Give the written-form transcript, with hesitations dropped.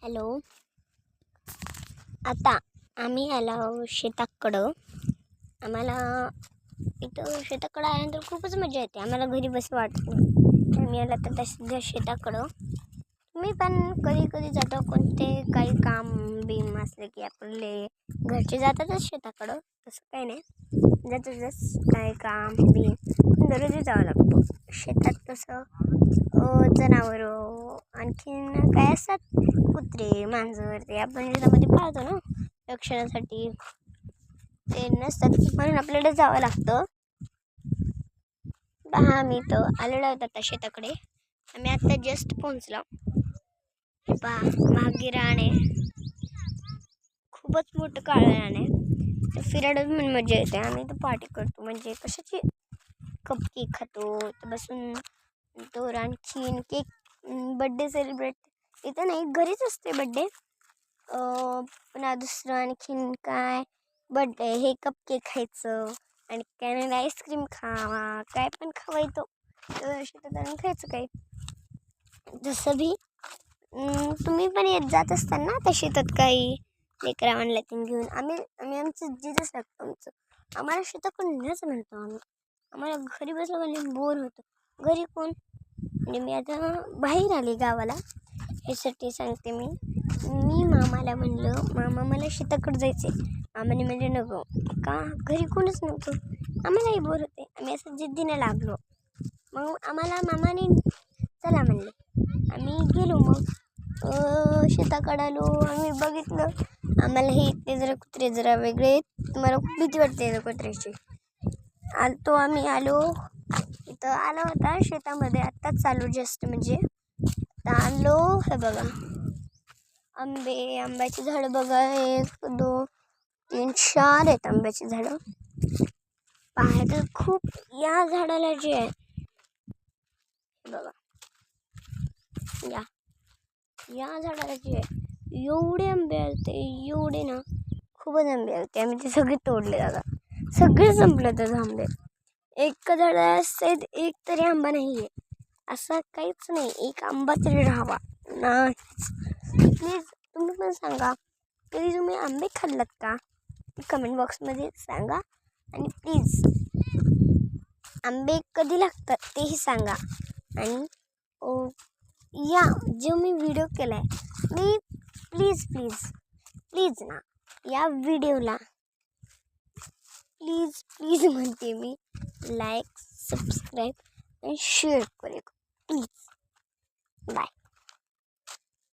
Hello. आता आम्ही आलो शेताकडं. आम्हाला इथं शेताकडं आल्यानंतर खूपच मजा येते. आम्हाला घरी बस वाटत नाही. आम्ही आला तर सध्या शेताकडं. मी पण कधी कधी जातो. कोणते काही काम बीम असले की आपले घरचे जातातच शेताकडं. तसं काही नाही, जातातच काही काम बीम. दररोज जावं लागतो शेतात. तसं जनावरं आणखीन काय असतात, कुत्रे मांजर, ते आपण शेतामध्ये पाळतो ना रक्षणासाठी. ते नसतात म्हणून आपल्याला जावं लागतं. आम्ही तर आलेलो होतो आता शेताकडे. आम्ही आत्ता जस्ट पोहोचलो. महागी रान आहे, खूपच मोठं काळं रान आहे. फिरायला पण मजा येते. आम्ही तर पार्टी करतो, म्हणजे कशाची कपकेक खातो तर बसून. तो आणखीन केक, बड्डे सेलिब्रेट इथं नाही, घरीच असते बड्डे. पुन्हा दुसरं आणखीन काय, बड्डे हे कपकेक खायचं आणि काय नाही, आईस्क्रीम खावा, काय पण खावायचं शेतात आणि खायचं काही. जसं भी तुम्ही पण येत जात असताल ना त्या शेतात, काही लेकरा आणल्या तीन घेऊन. आम्ही आमचं जिथंच लागतो आमचं. आम्हाला शेताकडून नेच म्हणतो आम्ही. आम्हाला घरी बसलं म्हणजे बोर होतं. घरी कोण, म्हणजे मी आता बाहेर आले गावाला, ह्यासाठी सांगते मी. मामाला म्हणलं, मामा मला शेताकडे जायचे. मामाने म्हणजे नको का, घरी कोणच नव्हतं, आम्हालाही बोर होते. आम्ही असं जिद्दीने लागलो. मग आम्हाला मामाने चला म्हणले. आम्ही गेलो. मग शेताकडे आलो. आम्ही बघितलं. आम्हाला हे इथले जरा कुत्रे जरा वेगळे, मला खूप भीती वाटते कुत्र्याची. आम्ही आलो इथं. आला होता शेतामध्ये आत्ताच चालू जस्ट, म्हणजे आलो. हे बघा आंब्याची झाडं बघा. 1 2 3 4 आहेत आंब्याची झाडं. पाहायला खूप. या झाडाला जे आहे बघा, या झाडाला जे आहे एवढे आंबे आलते, एवढे ना, खूपच आंबे आलते. आम्ही ते सगळे तोडले. दादा सगळे संपले तर आंबे. एक झाडाला एक तरी आंबा नाही आहे, असं काहीच नाही. एक आंबा तरी राहावा ना. प्लीज तुम्ही पण सांगा, कधी तुम्ही आंबे खाल्लात का, कमेंट बॉक्समध्ये सांगा. आणि प्लीज आंबे कधी लागतात तेही सांगा. आणि या जो मी व्हिडिओ केला आहे, मी प्लीज ना, या व्हिडिओला प्लीज म्हणते मी, लाईक, सबस्क्राईब आणि शेअर करू प्लीज. बाय.